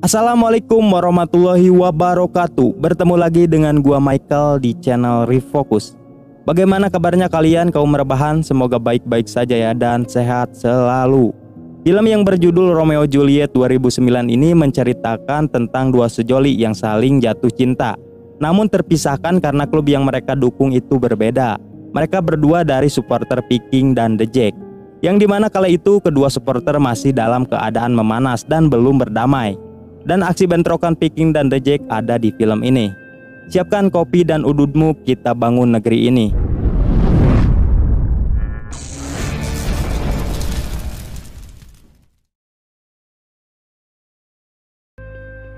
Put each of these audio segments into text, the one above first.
Assalamualaikum warahmatullahi wabarakatuh. Bertemu lagi dengan gua Michael di channel Refocus. Bagaimana kabarnya kalian kaum rebahan? Semoga baik-baik saja ya dan sehat selalu. Film yang berjudul Romeo Juliet 2009 ini menceritakan tentang dua sejoli yang saling jatuh cinta, namun terpisahkan karena klub yang mereka dukung itu berbeda. Mereka berdua dari supporter Viking dan The Jack, yang dimana kala itu kedua supporter masih dalam keadaan memanas dan belum berdamai. Dan aksi bentrokan Viking dan The Jack ada di film ini. Siapkan kopi dan ududmu, kita bangun negeri ini.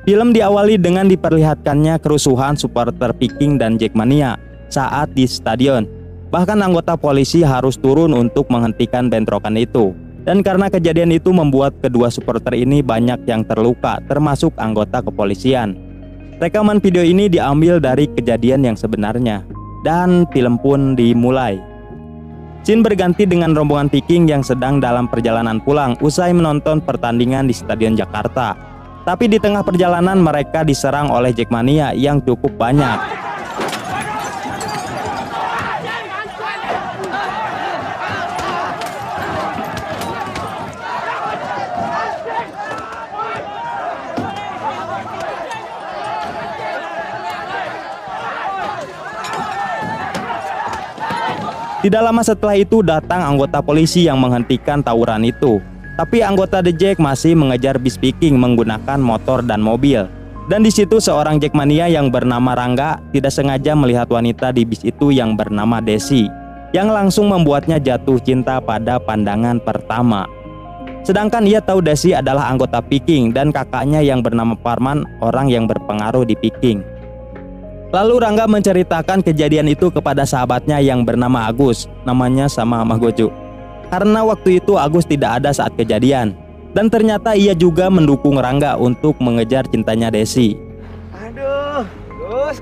Film diawali dengan diperlihatkannya kerusuhan supporter Viking dan Jackmania saat di stadion. Bahkan anggota polisi harus turun untuk menghentikan bentrokan itu. Dan karena kejadian itu membuat kedua supporter ini banyak yang terluka, termasuk anggota kepolisian. Rekaman video ini diambil dari kejadian yang sebenarnya. Dan film pun dimulai. Scene berganti dengan rombongan Viking yang sedang dalam perjalanan pulang usai menonton pertandingan di Stadion Jakarta. Tapi di tengah perjalanan mereka diserang oleh Jackmania yang cukup banyak. Tidak lama setelah itu datang anggota polisi yang menghentikan tawuran itu. Tapi anggota The Jack masih mengejar bis Viking menggunakan motor dan mobil. Dan di situ seorang Jackmania yang bernama Rangga tidak sengaja melihat wanita di bis itu yang bernama Desi, yang langsung membuatnya jatuh cinta pada pandangan pertama. Sedangkan ia tahu Desi adalah anggota Viking dan kakaknya yang bernama Parman orang yang berpengaruh di Viking. Lalu Rangga menceritakan kejadian itu kepada sahabatnya yang bernama Agus, namanya sama Gojo. Karena waktu itu Agus tidak ada saat kejadian. Dan ternyata ia juga mendukung Rangga untuk mengejar cintanya Desi. Aduh, Gus.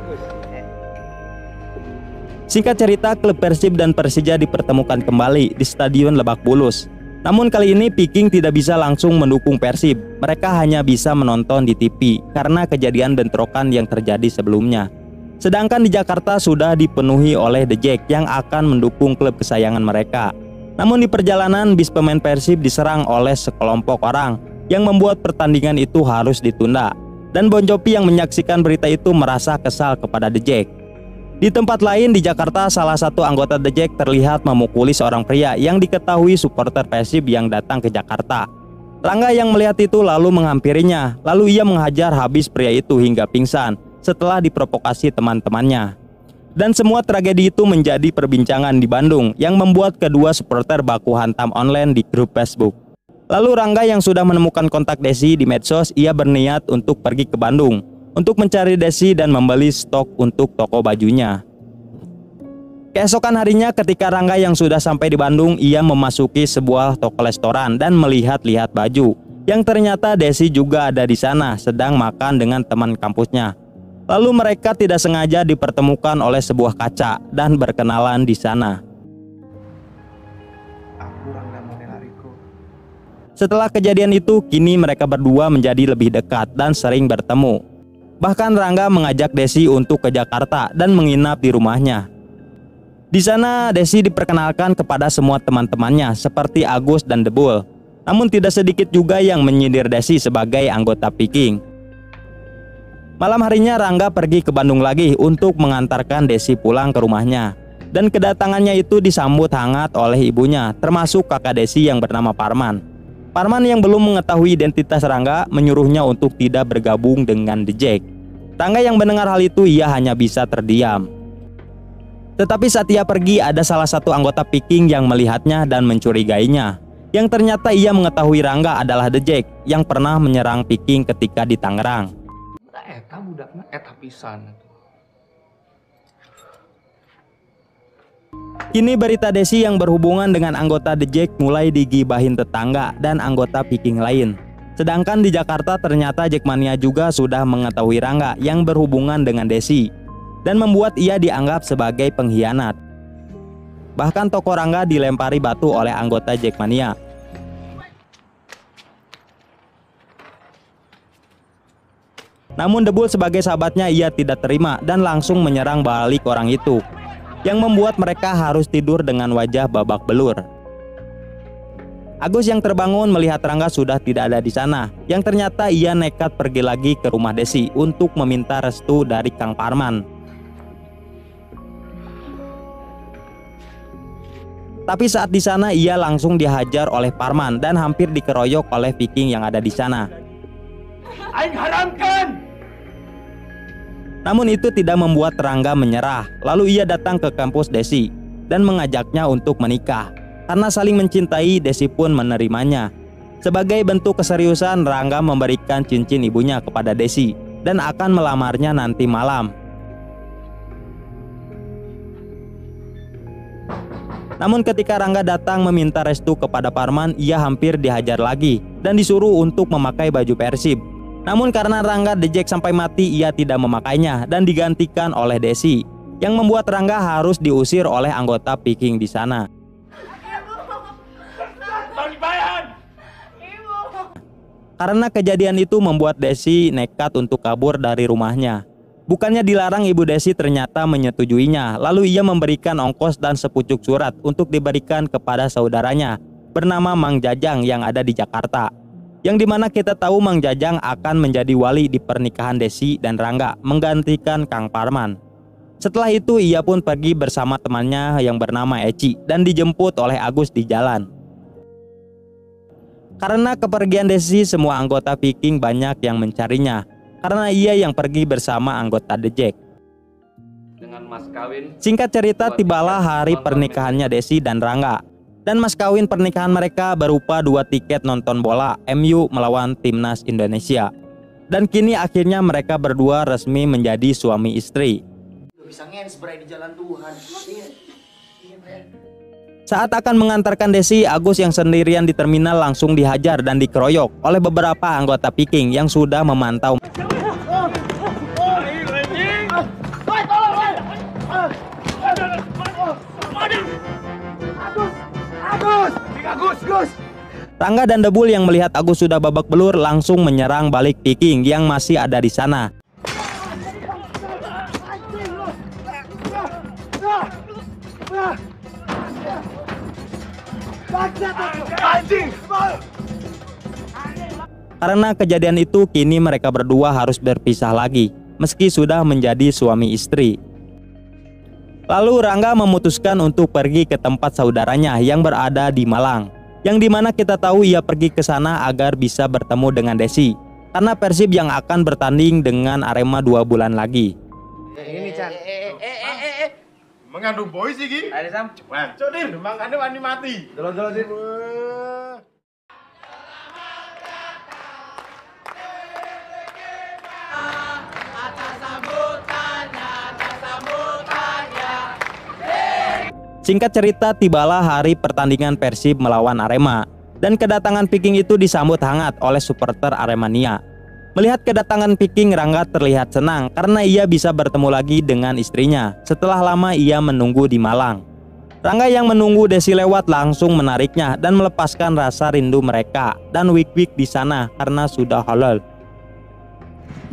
Singkat cerita, klub Persib dan Persija dipertemukan kembali di Stadion Lebak Bulus. Namun kali ini Viking tidak bisa langsung mendukung Persib. Mereka hanya bisa menonton di TV karena kejadian bentrokan yang terjadi sebelumnya. Sedangkan di Jakarta sudah dipenuhi oleh The Jack yang akan mendukung klub kesayangan mereka. Namun di perjalanan bis pemain Persib diserang oleh sekelompok orang yang membuat pertandingan itu harus ditunda. Dan Bon Jovi yang menyaksikan berita itu merasa kesal kepada The Jack. Di tempat lain di Jakarta, salah satu anggota The Jack terlihat memukuli seorang pria yang diketahui supporter Persib yang datang ke Jakarta. Rangga yang melihat itu lalu menghampirinya, lalu ia menghajar habis pria itu hingga pingsan setelah diprovokasi teman-temannya. Dan semua tragedi itu menjadi perbincangan di Bandung yang membuat kedua supporter baku hantam online di grup Facebook. Lalu Rangga yang sudah menemukan kontak Desi di medsos, ia berniat untuk pergi ke Bandung untuk mencari Desi dan membeli stok untuk toko bajunya. Keesokan harinya ketika Rangga yang sudah sampai di Bandung, ia memasuki sebuah toko restoran dan melihat-lihat baju. Yang ternyata Desi juga ada di sana sedang makan dengan teman kampusnya. Lalu mereka tidak sengaja dipertemukan oleh sebuah kaca dan berkenalan di sana. Setelah kejadian itu, kini mereka berdua menjadi lebih dekat dan sering bertemu. Bahkan Rangga mengajak Desi untuk ke Jakarta dan menginap di rumahnya. Di sana Desi diperkenalkan kepada semua teman-temannya seperti Agus dan Debul. Namun tidak sedikit juga yang menyindir Desi sebagai anggota Viking. Malam harinya Rangga pergi ke Bandung lagi untuk mengantarkan Desi pulang ke rumahnya. Dan kedatangannya itu disambut hangat oleh ibunya, termasuk kakak Desi yang bernama Parman. Parman yang belum mengetahui identitas Rangga menyuruhnya untuk tidak bergabung dengan The Jack. Rangga yang mendengar hal itu ia hanya bisa terdiam. Tetapi saat ia pergi ada salah satu anggota Viking yang melihatnya dan mencurigainya. Yang ternyata ia mengetahui Rangga adalah The Jack yang pernah menyerang Viking ketika di Tangerang. Eta budakna eta pisan. Kini berita Desi yang berhubungan dengan anggota The Jack mulai digibahin tetangga dan anggota Viking lain. Sedangkan di Jakarta ternyata Jackmania juga sudah mengetahui Rangga yang berhubungan dengan Desi dan membuat ia dianggap sebagai pengkhianat. Bahkan toko Rangga dilempari batu oleh anggota Jackmania. Namun Debul sebagai sahabatnya ia tidak terima dan langsung menyerang balik orang itu, yang membuat mereka harus tidur dengan wajah babak belur. Agus yang terbangun melihat Rangga sudah tidak ada di sana, yang ternyata ia nekat pergi lagi ke rumah Desi untuk meminta restu dari Kang Parman. Tapi saat di sana ia langsung dihajar oleh Parman dan hampir dikeroyok oleh Viking yang ada di sana. Aing haramkan. Namun itu tidak membuat Rangga menyerah. Lalu ia datang ke kampus Desi dan mengajaknya untuk menikah. Karena saling mencintai, Desi pun menerimanya. Sebagai bentuk keseriusan, Rangga memberikan cincin ibunya kepada Desi dan akan melamarnya nanti malam. Namun ketika Rangga datang meminta restu kepada Parman, ia hampir dihajar lagi dan disuruh untuk memakai baju Persib. Namun karena Rangga dejek sampai mati, ia tidak memakainya dan digantikan oleh Desi, yang membuat Rangga harus diusir oleh anggota Viking di sana. Karena kejadian itu membuat Desi nekat untuk kabur dari rumahnya. Bukannya dilarang, ibu Desi ternyata menyetujuinya. Lalu ia memberikan ongkos dan sepucuk surat untuk diberikan kepada saudaranya bernama Mang Jajang yang ada di Jakarta. Yang dimana kita tahu Mang Jajang akan menjadi wali di pernikahan Desi dan Rangga, menggantikan Kang Parman. Setelah itu ia pun pergi bersama temannya yang bernama Eci dan dijemput oleh Agus di jalan. Karena kepergian Desi, semua anggota Viking banyak yang mencarinya, karena ia yang pergi bersama anggota The Jack. Dengan mas kawin. Singkat cerita, tibalah hari pernikahannya Desi dan Rangga. Dan mas kawin pernikahan mereka berupa 2 tiket nonton bola MU melawan Timnas Indonesia. Dan kini akhirnya mereka berdua resmi menjadi suami istri. Bisa nge-spray di jalan Tuhan. Saat akan mengantarkan Desi, Agus yang sendirian di terminal langsung dihajar dan dikeroyok oleh beberapa anggota Viking yang sudah memantau. Rangga dan Debul yang melihat Agus sudah babak belur langsung menyerang balik Viking yang masih ada di sana. Karena kejadian itu, kini mereka berdua harus berpisah lagi, meski sudah menjadi suami istri. Lalu Rangga memutuskan untuk pergi ke tempat saudaranya yang berada di Malang, yang dimana kita tahu ia pergi ke sana agar bisa bertemu dengan Desi, karena Persib yang akan bertanding dengan Arema 2 bulan lagi. Ini Chan. Mengandung boy sih Gi. Ada Sam. Cepat. Codir, mengandung ani mati. Jalan-jalan sih. Singkat cerita, tibalah hari pertandingan Persib melawan Arema, dan kedatangan Viking itu disambut hangat oleh supporter Aremania. Melihat kedatangan Viking, Rangga terlihat senang karena ia bisa bertemu lagi dengan istrinya setelah lama ia menunggu di Malang. Rangga yang menunggu Desi lewat langsung menariknya dan melepaskan rasa rindu mereka dan wik-wik di sana karena sudah halal.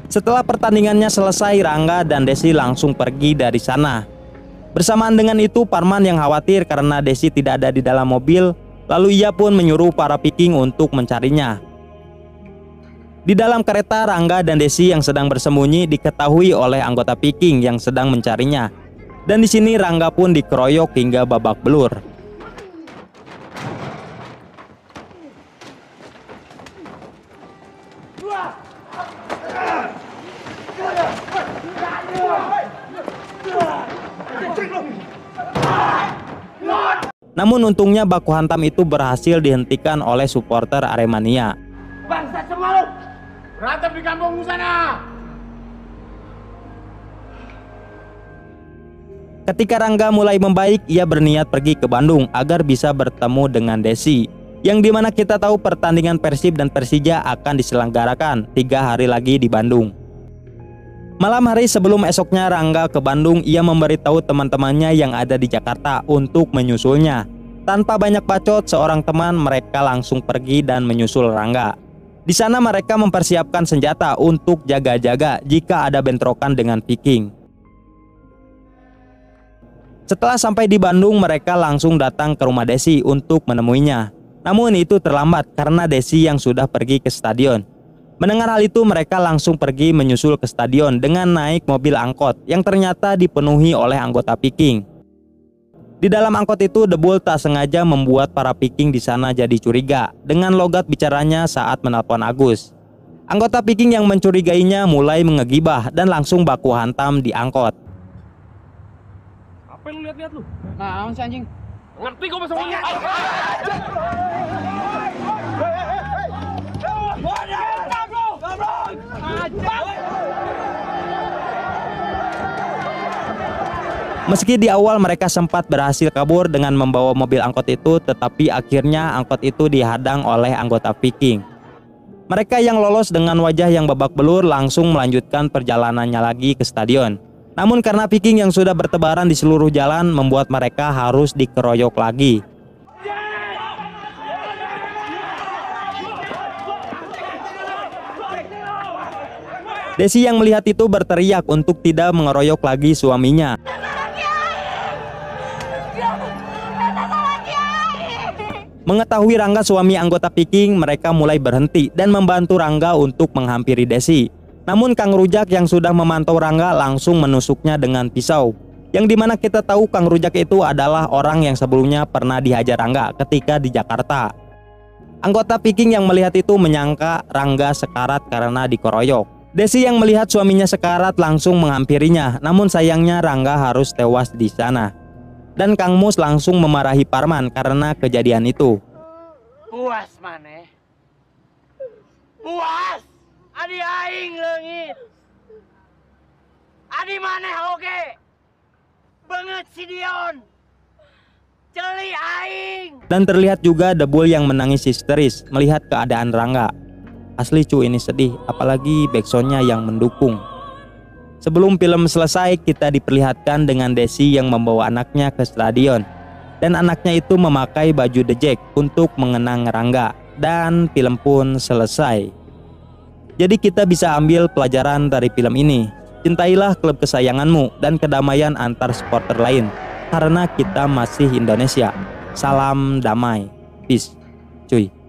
Setelah pertandingannya selesai, Rangga dan Desi langsung pergi dari sana. Bersamaan dengan itu, Parman yang khawatir karena Desi tidak ada di dalam mobil, lalu ia pun menyuruh para Viking untuk mencarinya. Di dalam kereta, Rangga dan Desi yang sedang bersembunyi diketahui oleh anggota Viking yang sedang mencarinya. Dan di sini Rangga pun dikeroyok hingga babak belur. Namun untungnya baku hantam itu berhasil dihentikan oleh supporter Aremania. Bangsa semua lu. Berantem di kampung sana. Ketika Rangga mulai membaik, ia berniat pergi ke Bandung agar bisa bertemu dengan Desi, yang dimana kita tahu pertandingan Persib dan Persija akan diselenggarakan 3 hari lagi di Bandung. Malam hari sebelum esoknya Rangga ke Bandung, ia memberitahu teman-temannya yang ada di Jakarta untuk menyusulnya. Tanpa banyak bacot, seorang teman mereka langsung pergi dan menyusul Rangga. Di sana mereka mempersiapkan senjata untuk jaga-jaga jika ada bentrokan dengan Viking. Setelah sampai di Bandung, mereka langsung datang ke rumah Desi untuk menemuinya. Namun itu terlambat karena Desi yang sudah pergi ke stadion. Mendengar hal itu, mereka langsung pergi menyusul ke stadion dengan naik mobil angkot yang ternyata dipenuhi oleh anggota Viking. Di dalam angkot itu, The Bull tak sengaja membuat para Viking di sana jadi curiga dengan logat bicaranya saat menelpon Agus. Anggota Viking yang mencurigainya mulai mengegibah dan langsung baku hantam di angkot. Apa yang lu lihat-lihat lu? Nah, si anjing. Ngerti gua masuk angin. Meski di awal mereka sempat berhasil kabur dengan membawa mobil angkot itu, tetapi akhirnya angkot itu dihadang oleh anggota Viking. Mereka yang lolos dengan wajah yang babak belur langsung melanjutkan perjalanannya lagi ke stadion. Namun karena Viking yang sudah bertebaran di seluruh jalan membuat mereka harus dikeroyok lagi. Desi yang melihat itu berteriak untuk tidak mengeroyok lagi suaminya. Mengetahui Rangga suami anggota Viking, mereka mulai berhenti dan membantu Rangga untuk menghampiri Desi. Namun Kang Rujak yang sudah memantau Rangga langsung menusuknya dengan pisau. Yang dimana kita tahu Kang Rujak itu adalah orang yang sebelumnya pernah dihajar Rangga ketika di Jakarta. Anggota Viking yang melihat itu menyangka Rangga sekarat karena dikeroyok. Desi yang melihat suaminya sekarat langsung menghampirinya, namun sayangnya Rangga harus tewas di sana. Dan Kang Mus langsung memarahi Parman karena kejadian itu. Puas maneh. Puas. Adi aing leungit. Adi maneh oge. Banget si Dion. Celi aing. Dan terlihat juga The Bull yang menangis histeris melihat keadaan Rangga. Asli cuy, ini sedih, apalagi backsoundnya yang mendukung. Sebelum film selesai, kita diperlihatkan dengan Desi yang membawa anaknya ke stadion. Dan anaknya itu memakai baju The Jack untuk mengenang Rangga. Dan film pun selesai. Jadi kita bisa ambil pelajaran dari film ini. Cintailah klub kesayanganmu dan kedamaian antar supporter lain. Karena kita masih Indonesia. Salam damai. Peace. Cuy.